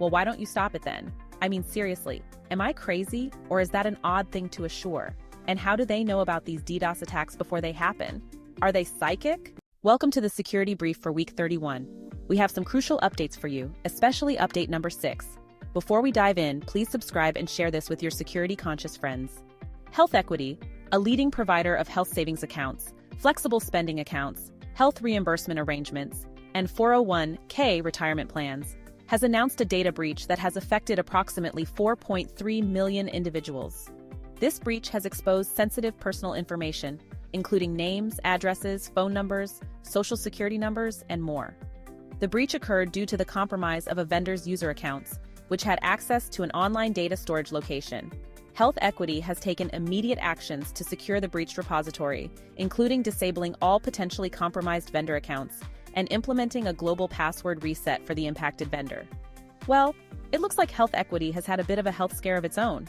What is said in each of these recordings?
Well, why don't you stop it then? I mean, seriously, am I crazy, or is that an odd thing to assure? And how do they know about these DDoS attacks before they happen? Are they psychic? Welcome to the Security Brief for Week 31. We have some crucial updates for you, especially update number 6. Before we dive in, please subscribe and share this with your security-conscious friends. HealthEquity, a leading provider of health savings accounts, flexible spending accounts, health reimbursement arrangements, and 401(k) retirement plans, has announced a data breach that has affected approximately 4.3 million individuals. This breach has exposed sensitive personal information, including names, addresses, phone numbers, social security numbers, and more. The breach occurred due to the compromise of a vendor's user accounts, which had access to an online data storage location. HealthEquity has taken immediate actions to secure the breached repository, including disabling all potentially compromised vendor accounts and implementing a global password reset for the impacted vendor. Well, it looks like HealthEquity has had a bit of a health scare of its own.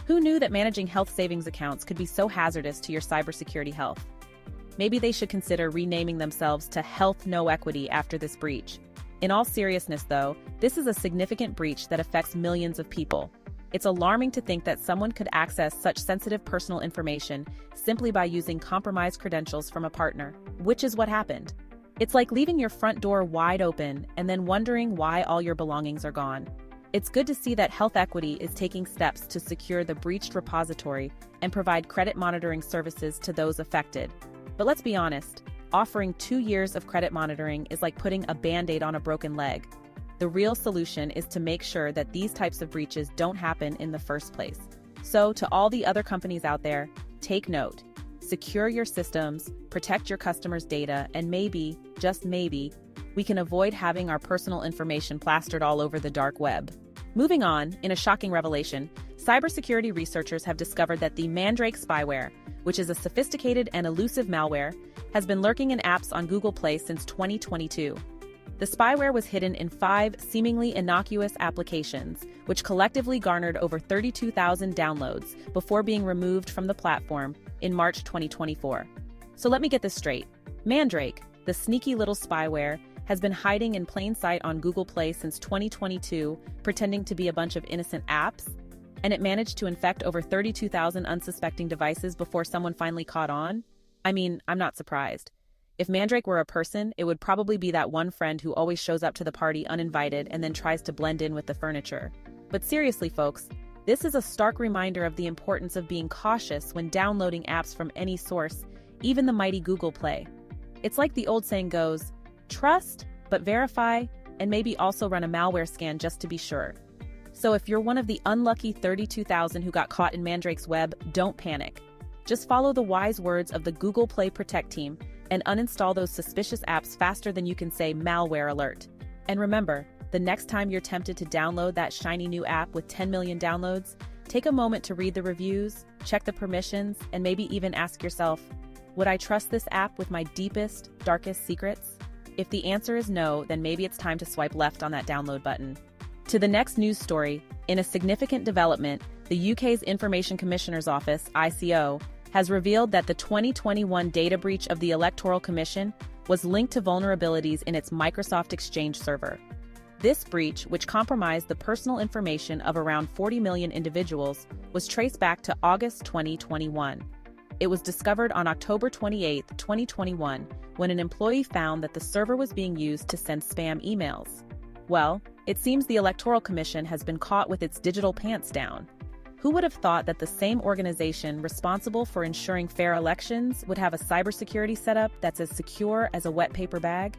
Who knew that managing health savings accounts could be so hazardous to your cybersecurity health? Maybe they should consider renaming themselves to Health No Equity after this breach. In all seriousness, though, this is a significant breach that affects millions of people. It's alarming to think that someone could access such sensitive personal information simply by using compromised credentials from a partner, which is what happened. It's like leaving your front door wide open and then wondering why all your belongings are gone. It's good to see that HealthEquity is taking steps to secure the breached repository and provide credit monitoring services to those affected. But let's be honest, offering 2 years of credit monitoring is like putting a band-aid on a broken leg. The real solution is to make sure that these types of breaches don't happen in the first place. So, to all the other companies out there, take note. Secure your systems, protect your customers' data, and maybe, just maybe, we can avoid having our personal information plastered all over the dark web. Moving on, in a shocking revelation, cybersecurity researchers have discovered that the Mandrake spyware, which is a sophisticated and elusive malware, has been lurking in apps on Google Play since 2022. The spyware was hidden in 5 seemingly innocuous applications, which collectively garnered over 32,000 downloads before being removed from the platform in March 2024. So let me get this straight. Mandrake, the sneaky little spyware, has been hiding in plain sight on Google Play since 2022, pretending to be a bunch of innocent apps, and it managed to infect over 32,000 unsuspecting devices before someone finally caught on? I mean, I'm not surprised. If Mandrake were a person, it would probably be that one friend who always shows up to the party uninvited and then tries to blend in with the furniture. But seriously, folks, this is a stark reminder of the importance of being cautious when downloading apps from any source, even the mighty Google Play. It's like the old saying goes, trust, but verify, and maybe also run a malware scan just to be sure. So if you're one of the unlucky 32,000 who got caught in Mandrake's web, don't panic. Just follow the wise words of the Google Play Protect team and uninstall those suspicious apps faster than you can say malware alert. And remember, the next time you're tempted to download that shiny new app with 10 million downloads, take a moment to read the reviews, check the permissions, and maybe even ask yourself, would I trust this app with my deepest, darkest secrets? If the answer is no, then maybe it's time to swipe left on that download button. To the next news story, in a significant development, the UK's Information Commissioner's Office, ICO, has revealed that the 2021 data breach of the Electoral Commission was linked to vulnerabilities in its Microsoft Exchange server. This breach, which compromised the personal information of around 40 million individuals, was traced back to August 2021. It was discovered on October 28, 2021, when an employee found that the server was being used to send spam emails. Well, it seems the Electoral Commission has been caught with its digital pants down. Who would have thought that the same organization responsible for ensuring fair elections would have a cybersecurity setup that's as secure as a wet paper bag?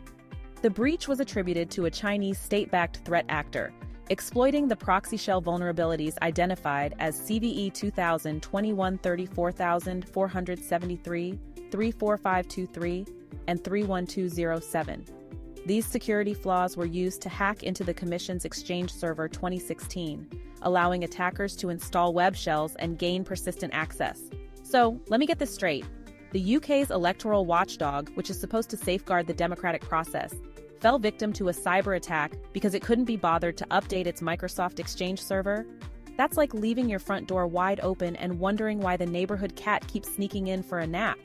The breach was attributed to a Chinese state-backed threat actor, exploiting the proxy shell vulnerabilities identified as CVE 2000 2134,473, 34523, and 31207. These security flaws were used to hack into the Commission's Exchange server 2016, allowing attackers to install web shells and gain persistent access. So, let me get this straight. The UK's electoral watchdog, which is supposed to safeguard the democratic process, fell victim to a cyber attack because it couldn't be bothered to update its Microsoft Exchange server? That's like leaving your front door wide open and wondering why the neighborhood cat keeps sneaking in for a nap.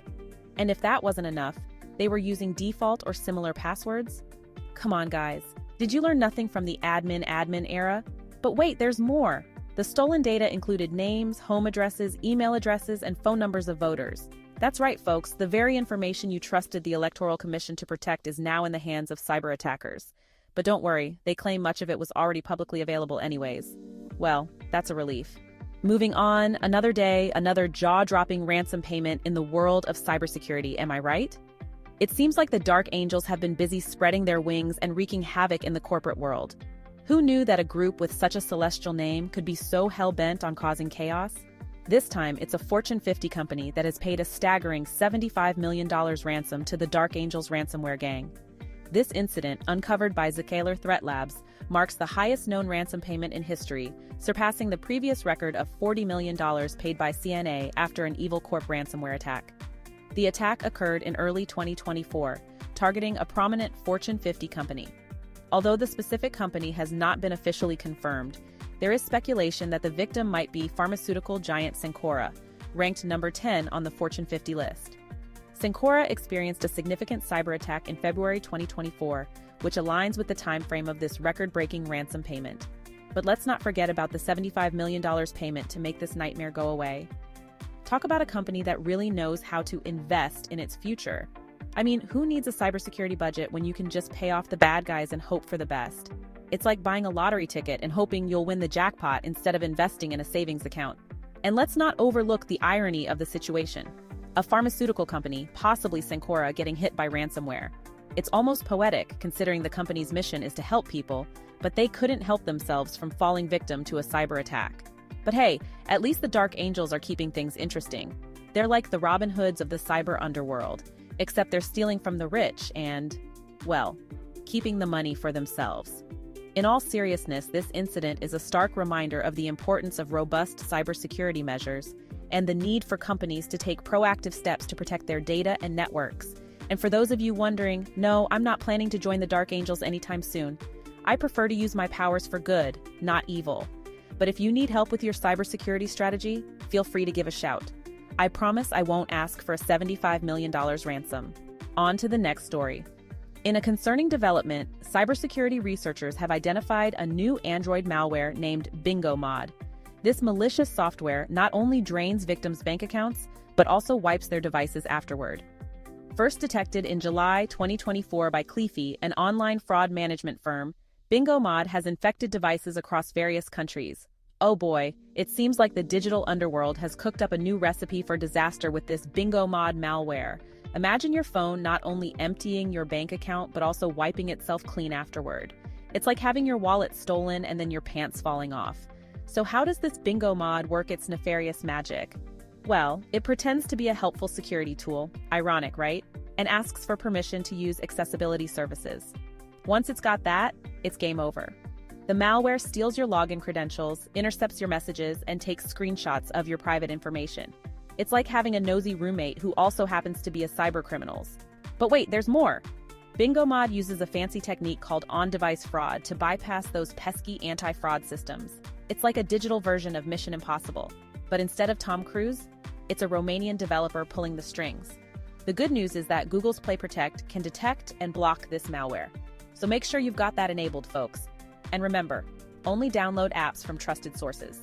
And if that wasn't enough, they were using default or similar passwords? Come on, guys. Did you learn nothing from the admin era? But wait, there's more. The stolen data included names, home addresses, email addresses, and phone numbers of voters. That's right, folks, the very information you trusted the Electoral Commission to protect is now in the hands of cyber attackers. But don't worry, they claim much of it was already publicly available anyways. Well, that's a relief. Moving on, another day, another jaw-dropping ransom payment in the world of cybersecurity, am I right? It seems like the dark angels have been busy spreading their wings and wreaking havoc in the corporate world. Who knew that a group with such a celestial name could be so hell-bent on causing chaos? This time, it's a Fortune 50 company that has paid a staggering $75 million ransom to the Dark Angels ransomware gang. This incident, uncovered by Zscaler Threat Labs, marks the highest known ransom payment in history, surpassing the previous record of $40 million paid by CNA after an Evil Corp ransomware attack. The attack occurred in early 2024, targeting a prominent Fortune 50 company. Although the specific company has not been officially confirmed, there is speculation that the victim might be pharmaceutical giant Cencora, ranked number 10 on the Fortune 50 list. Cencora experienced a significant cyber attack in February 2024, which aligns with the time frame of this record-breaking ransom payment. But let's not forget about the $75 million payment to make this nightmare go away. Talk about a company that really knows how to invest in its future. I mean, who needs a cybersecurity budget when you can just pay off the bad guys and hope for the best? It's like buying a lottery ticket and hoping you'll win the jackpot instead of investing in a savings account. And let's not overlook the irony of the situation. A pharmaceutical company, possibly Cencora, getting hit by ransomware. It's almost poetic considering the company's mission is to help people, but they couldn't help themselves from falling victim to a cyber attack. But hey, at least the Dark Angels are keeping things interesting. They're like the Robin Hoods of the cyber underworld, except they're stealing from the rich and, well, keeping the money for themselves. In all seriousness, this incident is a stark reminder of the importance of robust cybersecurity measures and the need for companies to take proactive steps to protect their data and networks. And for those of you wondering, no, I'm not planning to join the Dark Angels anytime soon. I prefer to use my powers for good, not evil. But if you need help with your cybersecurity strategy, feel free to give a shout. I promise I won't ask for a $75 million ransom. On to the next story. In a concerning development, cybersecurity researchers have identified a new Android malware named BingoMod. This malicious software not only drains victims' bank accounts, but also wipes their devices afterward. First detected in July 2024 by Cleafy, an online fraud management firm, BingoMod has infected devices across various countries. Oh boy, it seems like the digital underworld has cooked up a new recipe for disaster with this BingoMod malware. Imagine your phone not only emptying your bank account, but also wiping itself clean afterward. It's like having your wallet stolen and then your pants falling off. So how does this BingoMod work its nefarious magic? Well, it pretends to be a helpful security tool, ironic, right? And asks for permission to use accessibility services. Once it's got that, it's game over. The malware steals your login credentials, intercepts your messages, and takes screenshots of your private information. It's like having a nosy roommate who also happens to be a cybercriminal. But wait, there's more! BingoMod uses a fancy technique called on-device fraud to bypass those pesky anti-fraud systems. It's like a digital version of Mission Impossible. But instead of Tom Cruise, it's a Romanian developer pulling the strings. The good news is that Google's Play Protect can detect and block this malware. So make sure you've got that enabled, folks. And remember, only download apps from trusted sources.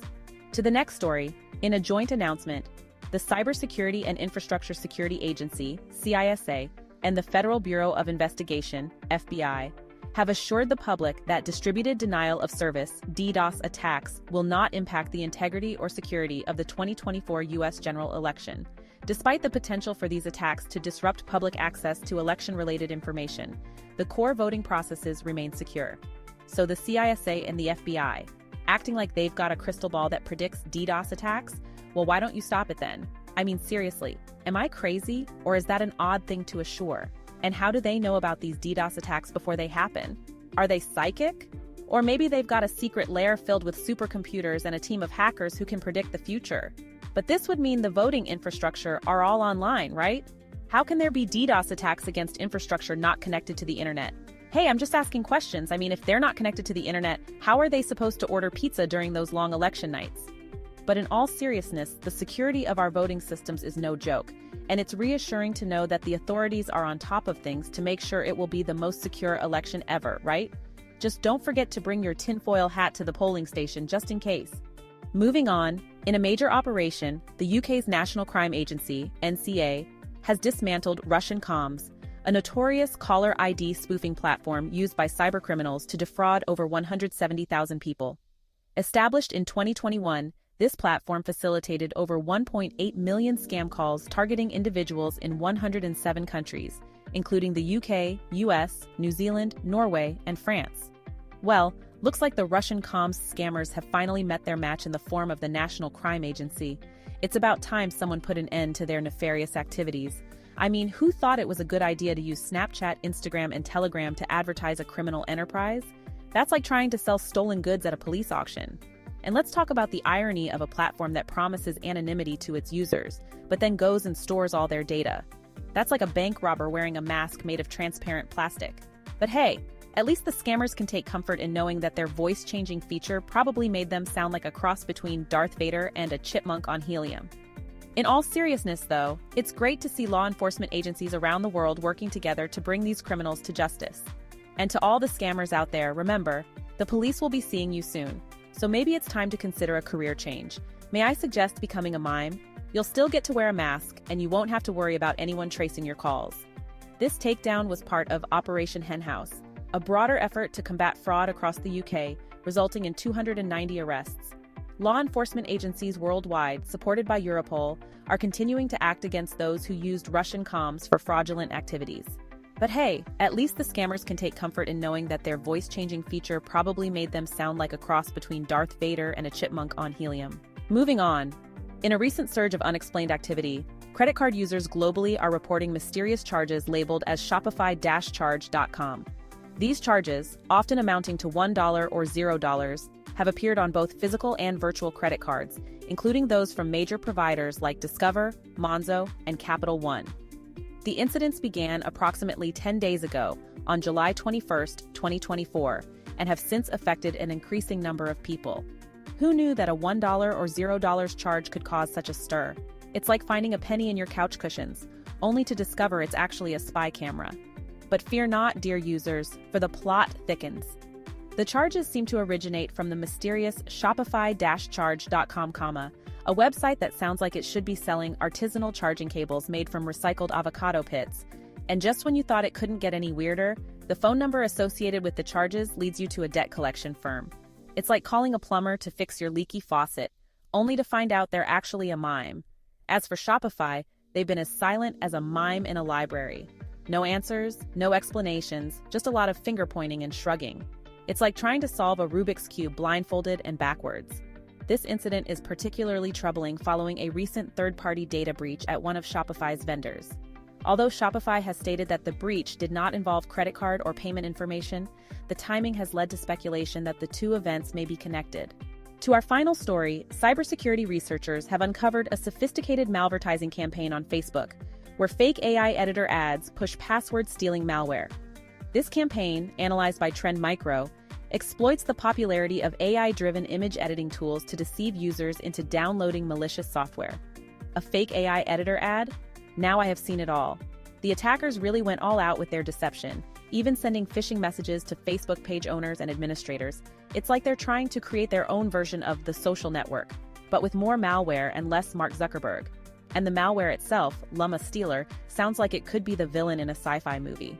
To the next story, in a joint announcement, the Cybersecurity and Infrastructure Security Agency, CISA, and the Federal Bureau of Investigation, FBI, have assured the public that distributed denial of service, DDoS attacks will not impact the integrity or security of the 2024 U.S. general election. Despite the potential for these attacks to disrupt public access to election-related information, the core voting processes remain secure. So the CISA and the FBI, acting like they've got a crystal ball that predicts DDoS attacks? Well, why don't you stop it then? I mean, seriously, am I crazy, or is that an odd thing to assure? And how do they know about these DDoS attacks before they happen? Are they psychic? Or maybe they've got a secret lair filled with supercomputers and a team of hackers who can predict the future. But this would mean the voting infrastructure are all online, right? How can there be DDoS attacks against infrastructure not connected to the internet? Hey, I'm just asking questions. I mean, if they're not connected to the internet, how are they supposed to order pizza during those long election nights? But in all seriousness, the security of our voting systems is no joke, and it's reassuring to know that the authorities are on top of things to make sure it will be the most secure election ever, right? Just don't forget to bring your tinfoil hat to the polling station just in case. Moving on, in a major operation, the UK's National Crime Agency, NCA, has dismantled Russian Comms, a notorious caller ID spoofing platform used by cybercriminals to defraud over 170,000 people. Established in 2021, this platform facilitated over 1.8 million scam calls targeting individuals in 107 countries, including the UK, US, New Zealand, Norway, and France. Well, looks like the Russian comms scammers have finally met their match in the form of the National Crime Agency. It's about time someone put an end to their nefarious activities. I mean, who thought it was a good idea to use Snapchat, Instagram, and Telegram to advertise a criminal enterprise? That's like trying to sell stolen goods at a police auction. And let's talk about the irony of a platform that promises anonymity to its users, but then goes and stores all their data. That's like a bank robber wearing a mask made of transparent plastic. But hey, at least the scammers can take comfort in knowing that their voice-changing feature probably made them sound like a cross between Darth Vader and a chipmunk on helium. In all seriousness, though, it's great to see law enforcement agencies around the world working together to bring these criminals to justice. And to all the scammers out there, remember, the police will be seeing you soon. So maybe it's time to consider a career change. May I suggest becoming a mime? You'll still get to wear a mask, and you won't have to worry about anyone tracing your calls. This takedown was part of Operation Henhouse, a broader effort to combat fraud across the UK, resulting in 290 arrests. Law enforcement agencies worldwide, supported by Europol, are continuing to act against those who used Russian comms for fraudulent activities. But hey, at least the scammers can take comfort in knowing that their voice-changing feature probably made them sound like a cross between Darth Vader and a chipmunk on helium. Moving on. In a recent surge of unexplained activity, credit card users globally are reporting mysterious charges labeled as Shopify-charge.com. These charges, often amounting to $1 or $0, have appeared on both physical and virtual credit cards, including those from major providers like Discover, Monzo, and Capital One. The incidents began approximately 10 days ago, on July 21, 2024, and have since affected an increasing number of people. Who knew that a $1 or $0 charge could cause such a stir? It's like finding a penny in your couch cushions, only to discover it's actually a spy camera. But fear not, dear users, for the plot thickens. The charges seem to originate from the mysterious Shopify-charge.com, a website that sounds like it should be selling artisanal charging cables made from recycled avocado pits. And just when you thought it couldn't get any weirder, the phone number associated with the charges leads you to a debt collection firm. It's like calling a plumber to fix your leaky faucet, only to find out they're actually a mime. As for Shopify, they've been as silent as a mime in a library. No answers, no explanations, just a lot of finger-pointing and shrugging. It's like trying to solve a Rubik's Cube blindfolded and backwards. This incident is particularly troubling following a recent third-party data breach at one of Shopify's vendors. Although Shopify has stated that the breach did not involve credit card or payment information, the timing has led to speculation that the two events may be connected. To our final story, cybersecurity researchers have uncovered a sophisticated malvertising campaign on Facebook, where fake AI editor ads push password-stealing malware. This campaign, analyzed by Trend Micro, exploits the popularity of AI-driven image editing tools to deceive users into downloading malicious software. A fake AI editor ad? Now I have seen it all. The attackers really went all out with their deception, even sending phishing messages to Facebook page owners and administrators. It's like they're trying to create their own version of the social network, but with more malware and less Mark Zuckerberg. And the malware itself, Llama Stealer, sounds like it could be the villain in a sci-fi movie.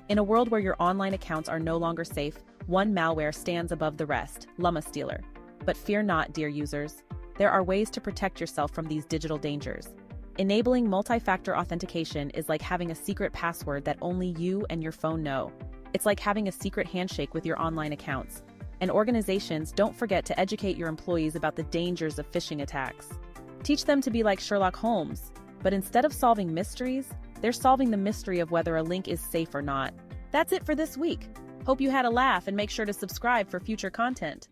In a world where your online accounts are no longer safe, one malware stands above the rest, Llama Stealer. But fear not, dear users. There are ways to protect yourself from these digital dangers. Enabling multi-factor authentication is like having a secret password that only you and your phone know. It's like having a secret handshake with your online accounts. And organizations, don't forget to educate your employees about the dangers of phishing attacks. Teach them to be like Sherlock Holmes, but instead of solving mysteries, they're solving the mystery of whether a link is safe or not. That's it for this week. Hope you had a laugh and make sure to subscribe for future content.